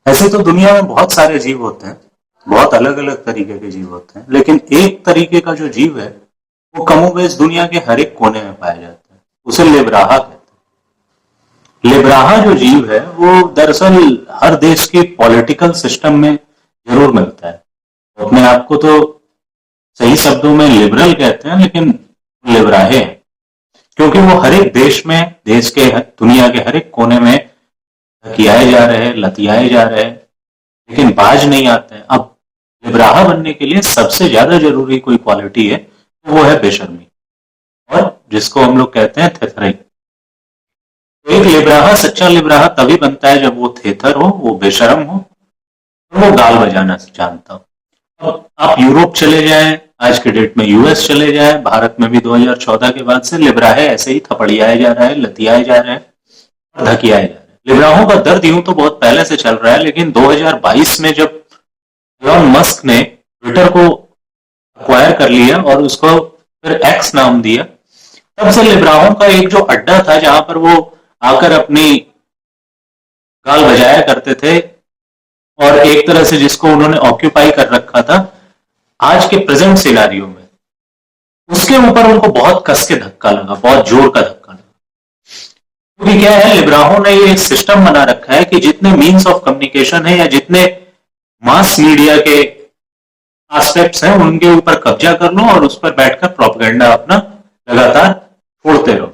ऐसे तो दुनिया में बहुत सारे जीव होते हैं, बहुत अलग अलग तरीके के जीव होते हैं, लेकिन एक तरीके का जो जीव है वो कमोबेश दुनिया के हर एक कोने में पाया जाता है। उसे लिब्राहा कहते हैं। लिब्राहा जो जीव है वो दरअसल हर देश के पॉलिटिकल सिस्टम में जरूर मिलता है। अपने आप को तो सही शब्दों में लिबरल कहते हैं, लेकिन लिब्राहे हैं क्योंकि वो हर एक देश में, देश के दुनिया के हर एक कोने में कियाए जा रहे हैं, लतियाए जा रहे हैं, लेकिन बाज नहीं आते हैं। अब लिब्राहा बनने के लिए सबसे ज्यादा जरूरी कोई क्वालिटी है तो वो है बेशर्मी, और जिसको हम लोग कहते हैं थेथराई। तो एक लिब्राहा, सच्चा लिब्राहा तभी बनता है जब वो थेथर हो, वो बेशरम हो, और वो गाल बजाना जानता हो। अब आप यूरोप चले जाएं, आज के डेट में यूएस चले जाएं, भारत में भी 2014 के बाद से लिब्राहे ऐसे ही थपड़ियाए जा रहे हैं, लतियाए जा रहे हैं और धकियाए जा रहे हैं। लिब्राहों का दर्द यूं तो बहुत पहले से चल रहा है, लेकिन 2022 में जब एलॉन मस्क ने ट्विटर को अक्वायर कर लिया और उसको फिर एक्स नाम दिया, तब से लिब्राहों का एक जो अड्डा था जहां पर वो आकर अपनी गाल बजाया करते थे और एक तरह से जिसको उन्होंने ऑक्यूपाई कर रखा था आज के प्रेजेंट सिनारियो में, उसके ऊपर उनको बहुत कस के धक्का लगा, बहुत जोर का धक्का लगा। क्योंकि क्या है, लिब्राहों ने ये सिस्टम बना रखा है कि जितने मीन्स ऑफ कम्युनिकेशन है या जितने मास मीडिया के एस्पेक्ट्स हैं उनके ऊपर कब्जा कर लो और उस पर बैठकर प्रोपेगेंडा अपना लगातार छोड़ते रहो।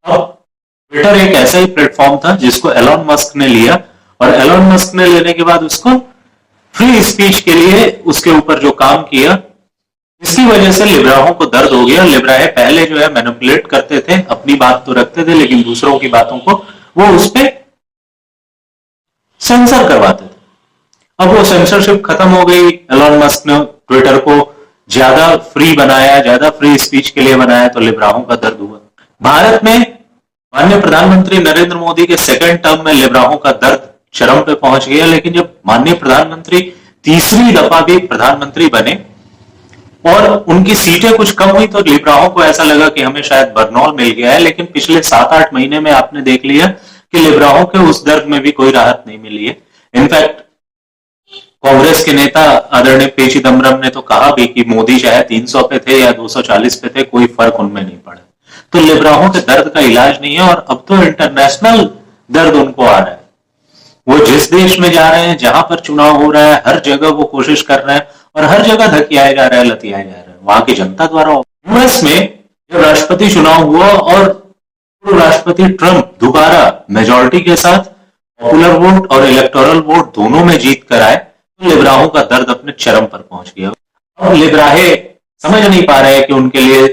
अब ट्विटर एक ऐसा ही प्लेटफॉर्म था जिसको एलॉन मस्क ने लिया, और एलॉन मस्क ने लेने के बाद उसको फ्री स्पीच के लिए उसके ऊपर जो काम किया, इसकी वजह से लिब्राहों को दर्द हो गया। लिब्राहे पहले जो है मैनिपुलेट करते थे, अपनी बात तो रखते थे लेकिन दूसरों की बातों को वो उस पर सेंसर करवाते थे। अब वो सेंसरशिप खत्म हो गई, एलॉन मस्क ने ट्विटर को ज्यादा फ्री बनाया, ज्यादा फ्री स्पीच के लिए बनाया, तो लिब्राहों का दर्द हुआ। भारत में माननीय प्रधानमंत्री नरेंद्र मोदी के सेकंड टर्म में लिब्राहों का दर्द चरम पे पहुंच गया, लेकिन जब माननीय प्रधानमंत्री तीसरी दफा भी प्रधानमंत्री बने और उनकी सीटें कुछ कम हुई तो लिब्राहों को ऐसा लगा कि हमें शायद बरनौल मिल गया है। लेकिन पिछले 7-8 महीने में आपने देख लिया कि लिब्राहों के उस दर्द में भी कोई राहत नहीं मिली है। इनफैक्ट कांग्रेस के नेता आदरणीय पी चिदम्बरम ने तो कहा भी कि मोदी चाहे 300 पे थे या 240 पे थे, कोई फर्क उनमें नहीं पड़ा। तो लिब्राहों के दर्द का इलाज नहीं है, और अब तो इंटरनेशनल दर्द उनको आ रहा है। वो जिस देश में जा रहे हैं, जहां पर चुनाव हो रहा है, हर जगह वो कोशिश कर रहे हैं और हर जगह धकियाए जा रहा है, लतियाए जा रहे हैं वहां की जनता द्वारा। यूएस में जब राष्ट्रपति चुनाव हुआ और राष्ट्रपति ट्रंप दोबारा मेजॉरिटी के साथ पॉपुलर वोट और इलेक्टोरल वोट दोनों में जीत कर आए, तो लिब्राहों का दर्द अपने चरम पर पहुंच गया। और लिब्राहे समझ नहीं पा रहे हैं कि उनके लिए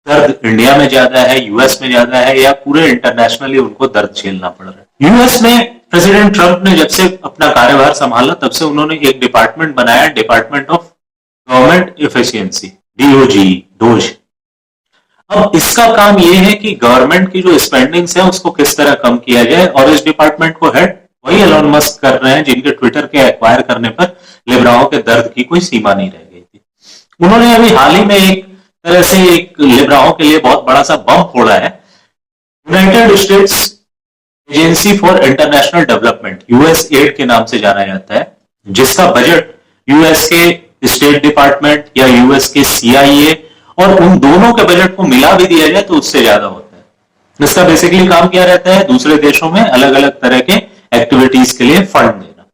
दर्द इंडिया में ज्यादा है, यूएस में ज्यादा है, या पूरे इंटरनेशनली उनको दर्द झेलना पड़ रहा है। यूएस में प्रेसिडेंट ट्रंप ने जब से अपना कार्यभार संभाला तब से उन्होंने एक डिपार्टमेंट बनाया, department of government efficiency, dose. अब इसका काम यह है कि गवर्नमेंट की जो स्पेंडिंग्स है उसको किस तरह कम किया जाए, और इस डिपार्टमेंट को हेड वही एलॉन मस्क कर रहे हैं जिनके ट्विटर के एक्वायर करने पर लिब्राहों के दर्द की कोई सीमा नहीं रह गई थी। उन्होंने अभी हाल ही में एक तरह से एक लिब्राहों के लिए बहुत बड़ा सा बम फोड़ा है। United states agency for international development, US add के नाम से जाना जाता है, जिसका बजट यूएस के स्टेट डिपार्टमेंट या यूएस के सीआईए और उन दोनों के बजट को मिला भी दिया जाए तो उससे ज्यादा होता है। इसका बेसिकली काम क्या रहता है, दूसरे देशों में अलग अलग तरह के एक्टिविटीज के लिए फंड देना।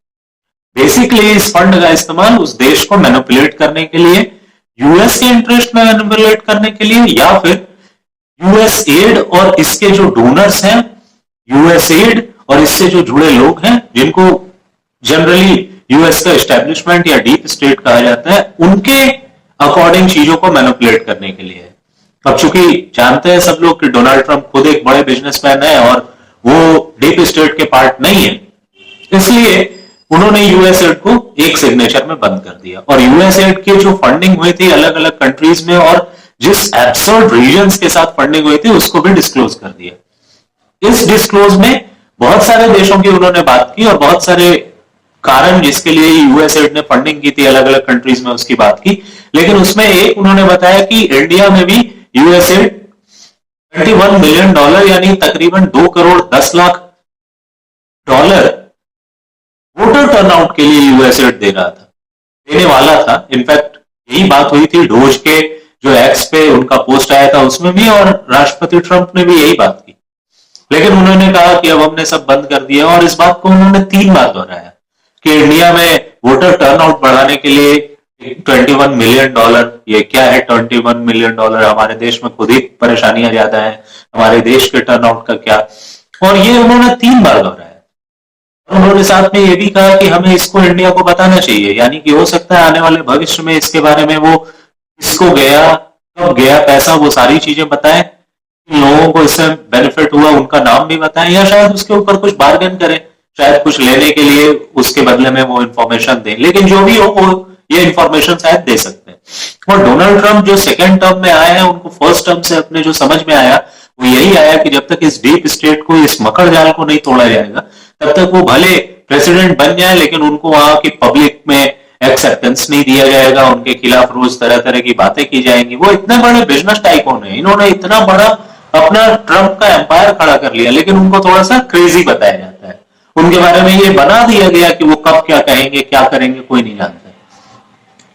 बेसिकली इस फंड का इस्तेमाल उस देश को मैनिपुलेट करने के लिए, यूएस के इंटरेस्ट में मैनिपुलेट करने के लिए, या फिर यूएस एड और इसके जो डोनर्स हैं, यूएस एड और इससे जो जुड़े लोग हैं जिनको जनरली यूएस का एस्टेब्लिशमेंट या डीप स्टेट कहा जाता है, उनके अकॉर्डिंग चीजों को मैनिपुलेट करने के लिए है। अब चूंकि जानते हैं सब लोग कि डोनाल्ड ट्रंप खुद एक बड़े बिजनेसमैन है और वो डीप स्टेट के पार्ट नहीं है, इसलिए उन्होंने यूएस एड को एक सिग्नेचर में बंद कर दिया। और यूएस एड की जो फंडिंग हुई थी अलग अलग कंट्रीज में और जिस एब्सर्ड रीजन्स के साथ फंडिंग हुई थी उसको भी डिस्क्लोज कर दिया। इस डिस्क्लोज में बहुत सारे देशों की उन्होंने बात की और बहुत सारे कारण जिसके लिए यूएस एड ने फंडिंग की थी अलग अलग कंट्रीज में उसकी बात की, लेकिन उसमें एक उन्होंने बताया कि इंडिया में भी यूएस एड $21 मिलियन यानी तकरीबन 2 करोड़ 10 लाख वोटर टर्नआउट के लिए यूएस एड दे रहा था, देने वाला था। इनफैक्ट यही बात हुई थी डोज के जो एक्स पे उनका पोस्ट आया था उसमें भी, और राष्ट्रपति ट्रंप ने भी यही बात की। लेकिन उन्होंने कहा कि अब हमने सब बंद कर दिया, और इस बात को उन्होंने 3 बार दोहराया कि इंडिया में वोटर टर्नआउट बढ़ाने के लिए $21 मिलियन, ये क्या है $21 मिलियन, हमारे देश में खुद ही परेशानियां ज्यादा है, हमारे देश के टर्नआउट का क्या। और ये उन्होंने 3 बार दोहराया। उन्होंने साथ में ये भी कहा कि हमें इसको इंडिया को बताना चाहिए, यानी कि हो सकता है आने वाले भविष्य में इसके बारे में वो किसको गया, कब गया पैसा, वो सारी चीजें बताएं, लोगों को इससे बेनिफिट हुआ उनका नाम भी बताएं, या शायद उसके ऊपर कुछ बार्गेन करें, शायद कुछ लेने के लिए उसके बदले में वो इंफॉर्मेशन दें। लेकिन जो भी हो वो ये इंफॉर्मेशन शायद दे सकते हैं। और डोनाल्ड ट्रंप जो सेकेंड टर्म में आए हैं, उनको फर्स्ट टर्म से अपने जो समझ में आया वो यही आया कि जब तक इस डीप स्टेट को, इस मकर जाल को नहीं तोड़ा जाएगा, तब तक वो भले प्रेसिडेंट बन जाए लेकिन उनको वहां की पब्लिक में एक्सेप्टेंस नहीं दिया जाएगा, उनके खिलाफ रोज तरह तरह की बातें की जाएंगी। वो इतने बड़े बिजनेस टाइकून है, इन्होंने इतना बड़ा अपना ट्रंप का एम्पायर खड़ा कर लिया, लेकिन उनको थोड़ा सा क्रेजी बताया जाता है। उनके बारे में ये बना दिया गया कि वो कब क्या कहेंगे, क्या करेंगे, कोई नहीं जानता।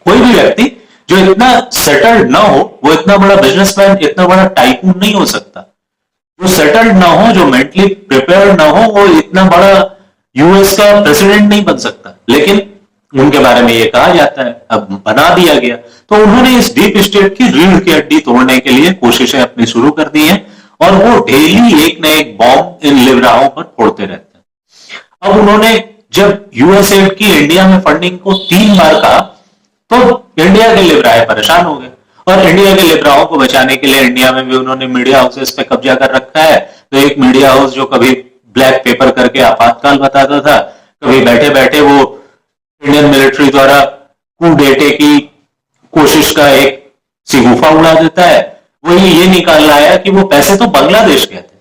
कोई भी व्यक्ति जो इतना सेटल्ड ना हो, वो इतना बड़ा बिजनेसमैन, इतना बड़ा टाइकून नहीं हो सकता। जो सेटल्ड ना हो, जो मेंटली प्रिपेयर्ड ना हो, वो इतना बड़ा यूएस का प्रेसिडेंट नहीं बन सकता। लेकिन उनके बारे में ये कहा जाता है, अब बना दिया गया। तो उन्होंने इस डीप स्टेट की रीढ़ की हड्डी तोड़ने के लिए कोशिशें अपनी शुरू कर दी हैं, और वो डेली एक न एक बॉम्ब इन लिबराओं पर फोड़ते रहते हैं। अब उन्होंने जब यूएसएड की इंडिया में फंडिंग को 3 बार कहा, तो इंडिया के लिबराए परेशान हो गए, और इंडिया के लिबराओं को बचाने के लिए इंडिया में भी उन्होंने मीडिया हाउसेस पे कब्जा कर रखा है। तो एक मीडिया हाउस जो कभी ब्लैक पेपर करके आपातकाल बताता था, कभी बैठे बैठे वो इंडियन मिलिट्री द्वारा कू डेटे की कोशिश का एक सिगुफा उड़ा देता है, वही ये निकाल लाया कि वो पैसे तो बांग्लादेश के थे।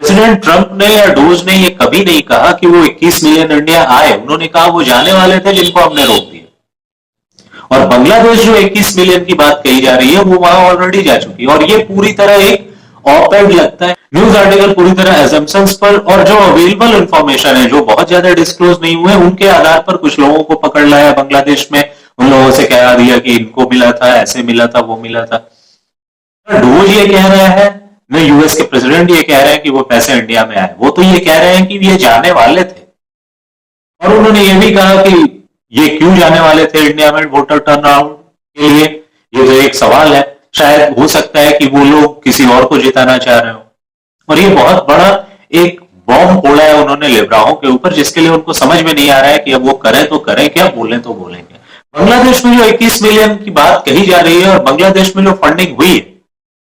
प्रेसिडेंट ट्रंप ने या डोज ने ये कभी नहीं कहा कि वो 21 मिलियन इंडिया आए, उन्होंने कहा वो जाने वाले थे जिनको हमने रोक दिया। और बांग्लादेश जो 21 मिलियन की बात कही जा रही है वो वहां ऑलरेडी जा चुकी है। और ये पूरी तरह एक ऑप-एड लगता है, न्यूज आर्टिकल पूरी तरह एजम्पशंस पर, और जो अवेलेबल इंफॉर्मेशन है, जो बहुत ज्यादा डिस्क्लोज नहीं हुए, उनके आधार पर कुछ लोगों को पकड़ लाया बांग्लादेश में, उन लोगों से कह दिया कि इनको मिला था, ऐसे मिला था, वो मिला था। डोज ये कह रहा है, न यूएस के प्रेसिडेंट ये कह रहे हैं कि वो पैसे इंडिया में आए, वो तो ये कह रहे हैं कि ये जाने वाले थे। और उन्होंने ये भी कहा कि ये क्यों जाने वाले थे इंडिया में वोटर टर्नआउट के लिए, ये तो एक सवाल है। शायद हो सकता है कि वो लोग किसी और को जिताना चाह रहे हो। और ये बहुत बड़ा एक बॉम्ब फोड़ा है उन्होंने लिबराओं के ऊपर, जिसके लिए उनको समझ में नहीं आ रहा है कि अब वो करें तो करें क्या, बोलें तो बोलें क्या। बांग्लादेश में जो 21 मिलियन की बात कही जा रही है और बांग्लादेश में जो फंडिंग हुई है,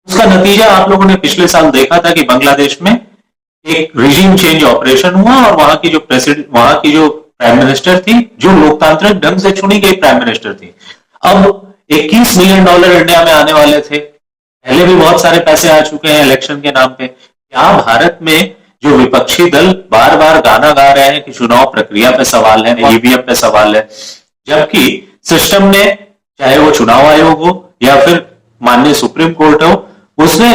उसका नतीजा आप लोगों ने पिछले साल देखा था कि बांग्लादेश में एक रिजीम चेंज ऑपरेशन हुआ, और वहां की जो प्रेसिडेंट, वहां की जो प्राइम मिनिस्टर थी, जो लोकतांत्रिक ढंग से चुनी गई प्राइम मिनिस्टर थी, अब $21 मिलियन इंडिया में आने वाले थे। पहले भी बहुत सारे पैसे आ चुके हैं इलेक्शन के नाम पे। क्या भारत में जो विपक्षी दल बार बार गाना गा रहे हैं कि चुनाव प्रक्रिया पे सवाल है, ईवीएम पे सवाल है, जबकि सिस्टम ने, चाहे वो चुनाव आयोग हो या फिर माननीय सुप्रीम कोर्ट हो, उसने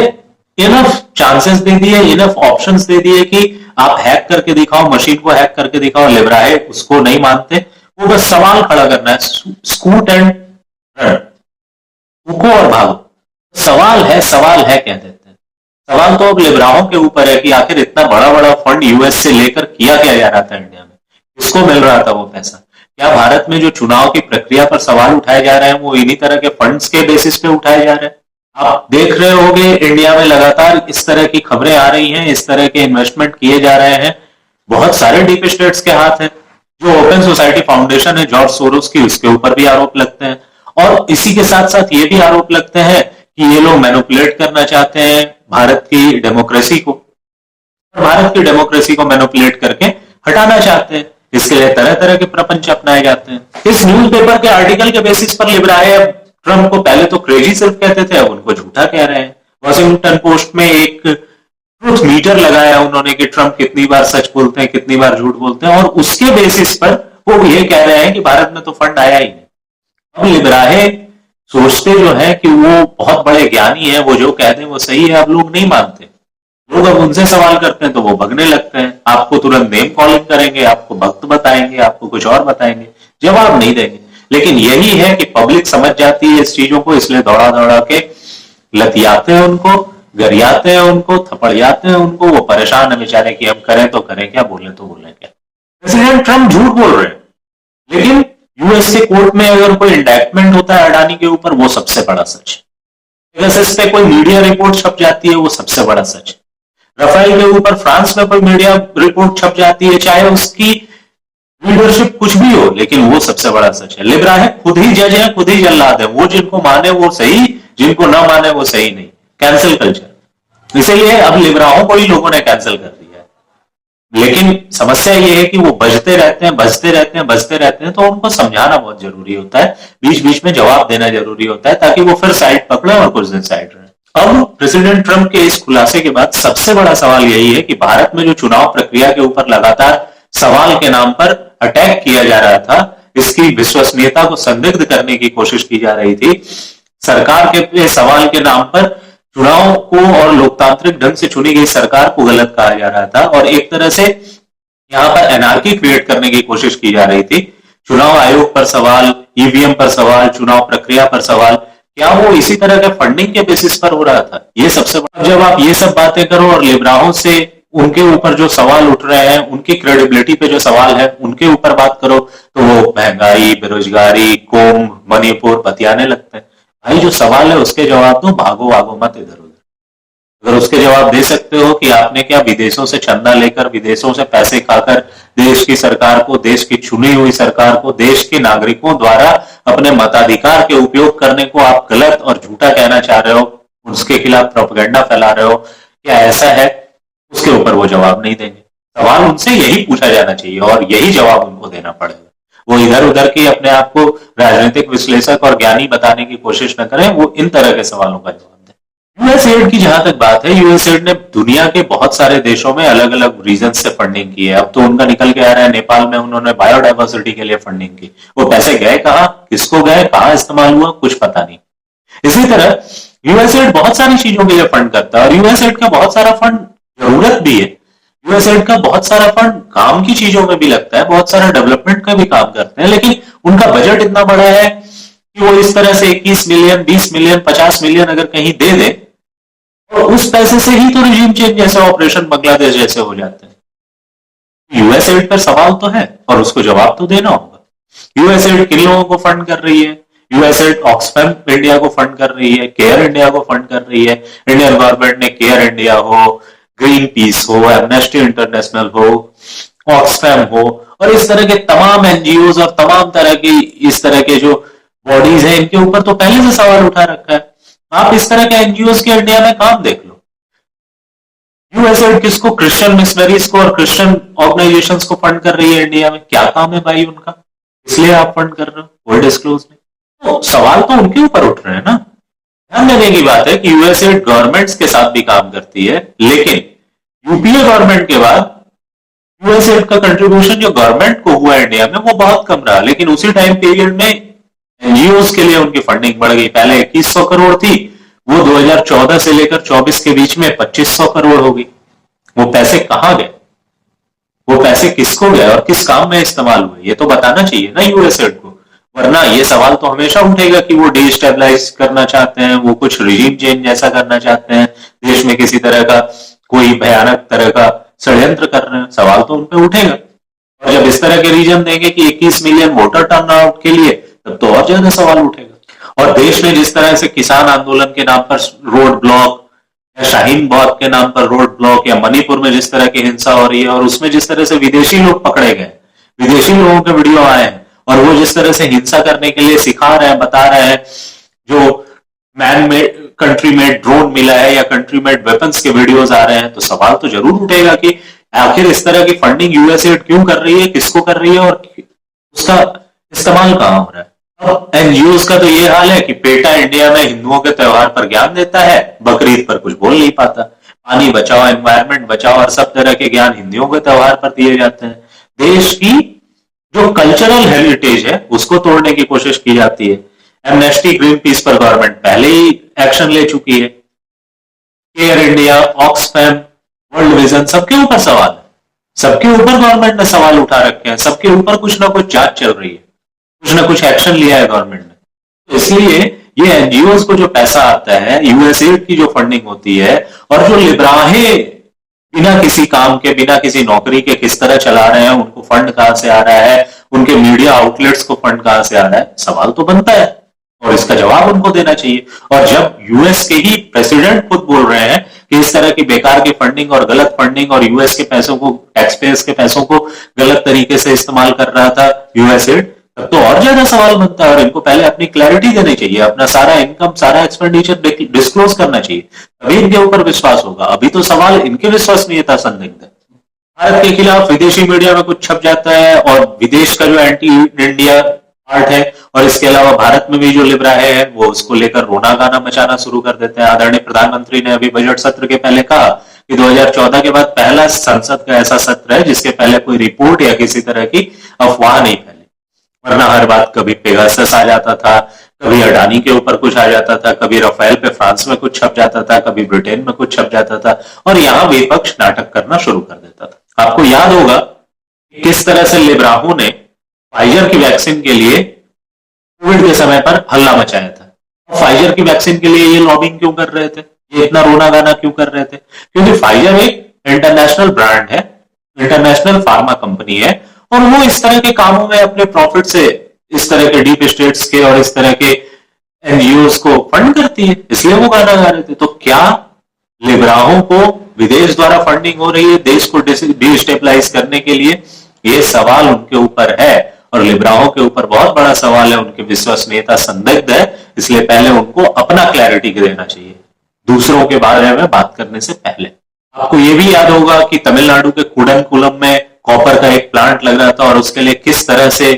इनफ चांसेस दे दिए, इनफ ऑप्शंस दे दिए कि आप हैक करके दिखाओ, मशीन को हैक करके दिखाओ। लिबराए उसको नहीं मानते, वो बस सवाल खड़ा करना है, स्कूट एंड रन, रुको और भागो। सवाल है कह देते हैं। सवाल तो अब लिबराओं के ऊपर है कि आखिर इतना बड़ा बड़ा फंड यूएस से लेकर किया क्या जा रहा था इंडिया में, किसको मिल रहा था वो पैसा। क्या भारत में जो चुनाव की प्रक्रिया पर सवाल उठाए जा रहे हैं वो इन्हीं तरह के फंड्स के बेसिस पे उठाए जा रहे हैं। आप देख रहे होंगे इंडिया में लगातार इस तरह की खबरें आ रही हैं, इस तरह के इन्वेस्टमेंट किए जा रहे हैं, बहुत सारे डीप स्टेट्स के हाथ हैं। जो ओपन सोसाइटी फाउंडेशन है जॉर्ज सोरोस की, उसके ऊपर भी आरोप लगते हैं, और इसी के साथ साथ ये भी आरोप लगते हैं कि ये लोग मैनिपुलेट करना चाहते हैं भारत की डेमोक्रेसी को, भारत की डेमोक्रेसी को मैनिपुलेट करके हटाना चाहते हैं। इसके लिए तरह तरह के प्रपंच अपनाए जाते हैं। इस न्यूज़पेपर के आर्टिकल के बेसिस पर लिबराए ट्रंप को पहले तो क्रेजी सिर्फ कहते थे, अब उनको झूठा कह रहे हैं। वॉशिंगटन पोस्ट में एक ट्रूथ मीटर लगाया उन्होंने कि ट्रंप कितनी बार सच बोलते हैं, कितनी बार झूठ बोलते हैं, और उसके बेसिस पर वो ये कह रहे हैं कि भारत में तो फंड आया ही नहीं। अब लिबराए सोचते जो है कि वो बहुत बड़े ज्ञानी है, वो जो कह दें वो सही है, अब लोग नहीं मानते। लोग अब उनसे सवाल करते हैं तो वो भगने लगते हैं, आपको तुरंत नेम कॉलिंग करेंगे, आपको भक्त बताएंगे, आपको कुछ और बताएंगे, जवाब नहीं देंगे। लेकिन यही है कि पब्लिक समझ जाती है इस चीजों को, इसलिए दौड़ा दौड़ा के लतियाते हैं उनको, गरियाते हैं उनको, थपड़ियाते हैं उनको। वो परेशान है बेचारे कि हम करें तो करें क्या, बोले तो बोले क्या। प्रेसिडेंट ट्रंप झूठ बोल रहे हैं, लेकिन यूएस के कोर्ट में अगर कोई इंडैक्टमेंट होता है अडानी के ऊपर, वो सबसे बड़ा सच है। पेगासस पे कोई मीडिया रिपोर्ट छप जाती है, वो सबसे बड़ा सच है। राफेल के ऊपर फ्रांस में कोई मीडिया रिपोर्ट छप जाती है, चाहे उसकी लीडरशिप कुछ भी हो, लेकिन वो सबसे बड़ा सच है। लिब्रा खुद ही जज है, खुद ही जल्लाद है, वो जिनको माने वो सही, जिनको ना माने वो सही नहीं। कैंसिल कल्चर, इसीलिए अब लिब्राओं को ही लोगों ने कैंसिल कर दिया है। लेकिन समस्या ये है कि वो बजते रहते हैं, बजते रहते हैं, बजते रहते हैं, तो उनको समझाना बहुत जरूरी होता है, बीच बीच में जवाब देना जरूरी होता है, ताकि वो फिर साइड पकड़े और कुछ दिन साइड रहे। अब प्रेसिडेंट ट्रंप के इस खुलासे के बाद सबसे बड़ा सवाल यही है कि भारत में जो चुनाव प्रक्रिया के ऊपर लगातार सवाल के नाम पर अटैक किया जा रहा था, इसकी विश्वसनीयता को संदिग्ध करने की कोशिश की जा रही थी, सरकार के सवाल के नाम पर चुनाव को और लोकतांत्रिक ढंग से चुनी गई सरकार को गलत कहा जा रहा था, और एक तरह से यहां पर एनार्की क्रिएट करने की कोशिश की जा रही थी। चुनाव आयोग पर सवाल, ईवीएम पर सवाल, चुनाव प्रक्रिया पर सवाल, क्या वो इसी तरह के फंडिंग के बेसिस पर हो रहा था? ये सबसे बड़ा। जब आप ये सब बातें करो और लिब्राओं से उनके ऊपर जो सवाल उठ रहे हैं, उनकी क्रेडिबिलिटी पे जो सवाल है उनके ऊपर बात करो, तो वो महंगाई, बेरोजगारी, कुंभ, मणिपुर बतियाने लगते हैं। भाई जो सवाल है उसके जवाब दो, भागो भागो मत इधर उधर। अगर उसके जवाब दे सकते हो कि आपने क्या विदेशों से चंदा लेकर, विदेशों से पैसे खाकर देश की सरकार को, देश की चुनी हुई सरकार को, देश के नागरिकों द्वारा अपने मताधिकार के उपयोग करने को आप गलत और झूठा कहना चाह रहे हो, उसके खिलाफ प्रोपेगेंडा फैला रहे हो, क्या ऐसा है? उसके ऊपर वो जवाब नहीं देंगे। सवाल उनसे यही पूछा जाना चाहिए और यही जवाब उनको देना पड़ेगा। वो इधर उधर की अपने आप को राजनीतिक विश्लेषक और ज्ञानी बताने की कोशिश न करें, वो इन तरह के सवालों का जवाब दें। यूएसएड की जहां तक बात है, यूएसएड ने दुनिया के बहुत सारे देशों में अलग अलग रीजन से फंडिंग की है। अब तो उनका निकल के आ रहा है, नेपाल में उन्होंने बायोडाइवर्सिटी के लिए फंडिंग की। वो पैसे गए कहां, किसको गए, कहां इस्तेमाल हुआ, कुछ पता नहीं। इसी तरह यूएसएड बहुत सारी चीजों के लिए फंड करता है, और यूएसएड का बहुत सारा फंड जरूरत भी है। यूएसएड का बहुत सारा फंड काम की चीजों में भी लगता है, बहुत सारा डेवलपमेंट का भी काम करते हैं, लेकिन उनका बजट इतना बड़ा है कि वो इस तरह से 21 मिलियन, 20 मिलियन, 50 मिलियन अगर कहीं दे दे, तो उस पैसे से ही तो रिजीम चेंज जैसे ऑपरेशन बांग्लादेश जैसे हो जाते हैं। यूएसएड पर सवाल तो है और उसको जवाब तो देना होगा। यूएसएड किन लोगों को फंड कर रही है? यूएसएड ऑक्सफैम इंडिया को फंड कर रही है, केयर इंडिया को फंड कर रही है। इंडियन गवर्नमेंट ने केयर इंडिया हो, ग्रीन पीस हो, एमनेस्टी इंटरनेशनल हो, ऑक्सफैम हो, और इस तरह के तमाम एनजीओ और तमाम तरह की इस तरह के जो बॉडीज हैं, इनके ऊपर तो पहले से सवाल उठा रखा है। आप इस तरह के एनजीओ के इंडिया में काम देख लो। यूएसएड किसको, क्रिश्चियन मिशनरीज को और क्रिश्चियन ऑर्गेनाइजेशंस को फंड कर रही है इंडिया में? क्या काम है भाई उनका, इसलिए आप फंड कर रहे हो? वो डिस्क्लोज नहीं। तो सवाल तो उनके ऊपर उठ रहे हैं ना। ध्यान देने की बात है कि यूएसएड गवर्नमेंट्स के साथ भी काम करती है, लेकिन यूपीए गवर्नमेंट के बाद यूएसएड का कंट्रीब्यूशन जो गवर्नमेंट को हुआ इंडिया में वो बहुत कम रहा, लेकिन उसी टाइम पीरियड में एनजीओ के लिए उनकी फंडिंग बढ़ गई। पहले 2100 करोड़ थी, वो 2014 से लेकर 24 के बीच में 2500 करोड़ हो गई। वो पैसे कहां गए, वो पैसे किसको गए और किस काम में इस्तेमाल हुए, ये तो बताना चाहिए ना यूएसएड को। वरना ये सवाल तो हमेशा उठेगा कि वो डिस्टेबलाइज करना चाहते हैं, वो कुछ रिजीम चेंज जैसा करना चाहते हैं, देश में किसी तरह का कोई भयानक तरह का षड्यंत्र कर रहे हैं। सवाल तो उन पे उठेगा। और जब इस तरह के रीजन देंगे कि 21 मिलियन वोटर टर्नआउट के लिए, तब तो और ज्यादा सवाल उठेगा। और देश में जिस तरह से किसान आंदोलन के नाम पर रोड ब्लॉक, या शाहीन बाग के नाम पर रोड ब्लॉक, या मणिपुर में जिस तरह की हिंसा हो रही है, और उसमें जिस तरह से विदेशी लोग पकड़े गए, विदेशी लोगों के वीडियो आए हैं, और वो जिस तरह से हिंसा करने के लिए सिखा रहे हैं, बता रहे हैं, जो man made country made drone मिला है या कंट्री मेड वेपन्स के वीडियोस आ रहे हैं, तो सवाल तो जरूर उठेगा कि आखिर इस तरह की फंडिंग यूएसएड क्यों कर रही है, किसको कर रही है, और उसका इस्तेमाल कहां हो रहा है। अब एनजीओ का तो ये हाल है कि पेटा इंडिया में हिंदुओं के त्योहार पर ज्ञान देता है, बकरीद पर कुछ बोल नहीं पाता। पानी बचाओ, एनवायरमेंट बचाओ और सब तरह के ज्ञान हिंदुओं के त्योहार पर दिए जाते हैं। देश की जो कल्चरल हेरिटेज है उसको तोड़ने की कोशिश की जाती है। एमनेस्टी, ग्रीन पीस पर गवर्नमेंट पहले ही एक्शन ले चुकी है। Care India, Oxfam, world vision, सबके ऊपर सवाल है, सबके ऊपर गवर्नमेंट ने सवाल उठा रखे हैं, सबके ऊपर कुछ ना कुछ जांच चल रही है, कुछ ना कुछ एक्शन लिया है गवर्नमेंट ने। तो इसलिए ये एनजीओ को जो पैसा आता है, यूएसएड की जो फंडिंग होती है, और जो लिब्राहें बिना किसी काम के, बिना किसी नौकरी के किस तरह चला रहे हैं, उनको फंड कहां से आ रहा है, उनके मीडिया आउटलेट्स को फंड कहां से आ रहा है, सवाल तो बनता है और इसका जवाब उनको देना चाहिए। और जब यूएस के ही प्रेसिडेंट खुद बोल रहे हैं कि इस तरह की बेकार की फंडिंग और गलत फंडिंग और यूएस के पैसों को, टैक्स पेयर्स के पैसों को गलत तरीके से इस्तेमाल कर रहा था यूएसएड, तब तो और ज्यादा सवाल बनता है और इनको पहले अपनी क्लैरिटी देनी चाहिए, अपना सारा इनकम, सारा एक्सपेंडिचर डिस्क्लोज करना चाहिए, तभी इनके ऊपर विश्वास होगा। अभी तो सवाल इनके विश्वसनीयता संदिग्ध है। भारत के खिलाफ विदेशी मीडिया में कुछ छप जाता है और विदेश का जो एंटी इंडिया पार्ट है, और इसके अलावा भारत में भी जो लिब्राहे हैं वो उसको लेकर रोना गाना मचाना शुरू कर देते हैं। आदरणीय प्रधानमंत्री ने अभी बजट सत्र के पहले कहा कि 2014 के बाद पहला संसद का ऐसा सत्र है जिसके पहले कोई रिपोर्ट या किसी तरह की अफवाह नहीं फैली, वरना हर बात कभी पेगासस आ जाता था, कभी अडानी के ऊपर कुछ आ जाता था, कभी राफेल पे फ्रांस में कुछ छप जाता था, कभी ब्रिटेन में कुछ छप जाता था, और यहां विपक्ष नाटक करना शुरू कर देता था। आपको याद होगा किस तरह से लिब्राहों ने फाइजर की वैक्सीन के लिए कोविड के समय पर हल्ला मचाया था। फाइजर की वैक्सीन के लिए ये लॉबिंग क्यों कर रहे थे, ये इतना रोना गाना क्यों कर रहे थे? क्योंकि फाइजर एक इंटरनेशनल ब्रांड है, इंटरनेशनल फार्मा कंपनी है, और वो इस तरह के कामों में अपने प्रॉफिट से इस तरह के डीप स्टेट्स के और इस तरह के एनजीओ को फंड करती है, इसलिए वो गाना गा रहे थे। तो क्या लिब्राहों को विदेश द्वारा फंडिंग हो रही है देश को डिस्टेबलाइज करने के लिए? ये सवाल उनके ऊपर है और लिब्राहों के ऊपर बहुत बड़ा सवाल है, उनकी विश्वसनीयता संदिग्ध है, इसलिए पहले उनको अपना क्लैरिटी देना चाहिए दूसरों के बारे में बात करने से पहले। आपको ये भी याद होगा कि तमिलनाडु के कुडनकुलम में कॉपर का एक प्लांट लग रहा था और उसके लिए किस तरह से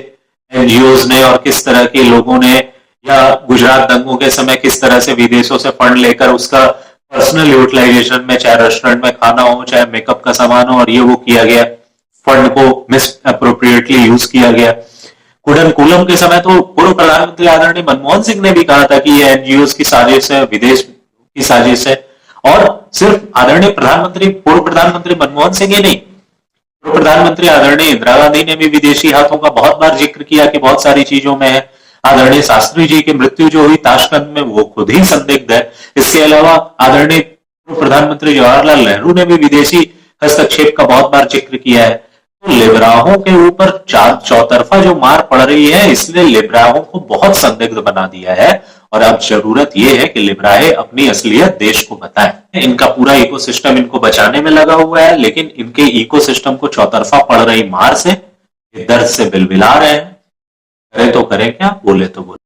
एनजीओज ने और किस तरह के लोगों ने, या गुजरात दंगों के समय किस तरह से विदेशों से फंड लेकर उसका पर्सनल यूटिलाइजेशन में, चाहे रेस्टोरेंट में खाना हो, चाहे मेकअप का सामान हो, और ये वो किया गया, फंड को मिस अप्रोप्रिएटली यूज किया गया। कुडनकुलम के समय तो पूर्व प्रधानमंत्री आदरणीय मनमोहन सिंह ने भी कहा था कि ये एनजीओ की साजिश है, विदेश की साजिश है, और सिर्फ आदरणीय प्रधानमंत्री, पूर्व प्रधानमंत्री मनमोहन सिंह ही नहीं, पूर्व प्रधानमंत्री आदरणीय इंदिरा गांधी ने भी विदेशी हाथों का बहुत बार जिक्र किया कि बहुत सारी चीजों में है। आदरणीय शास्त्री जी की मृत्यु जो हुई ताशकंद में, वो खुद ही संदिग्ध है। इसके अलावा आदरणीय पूर्व प्रधानमंत्री जवाहरलाल नेहरू ने भी विदेशी हस्तक्षेप का बहुत बार जिक्र किया है। तो लिब्राहों के ऊपर चौतरफा जो मार पड़ रही है, इसलिए लिब्राहों को बहुत संदिग्ध बना दिया है, और अब जरूरत यह है कि लिब्राहे अपनी असलियत देश को बताएं। इनका पूरा इकोसिस्टम इनको बचाने में लगा हुआ है, लेकिन इनके इकोसिस्टम को चौतरफा पड़ रही मार से, दर्द से बिलबिला रहे हैं। करें तो करें क्या, बोले तो बोले।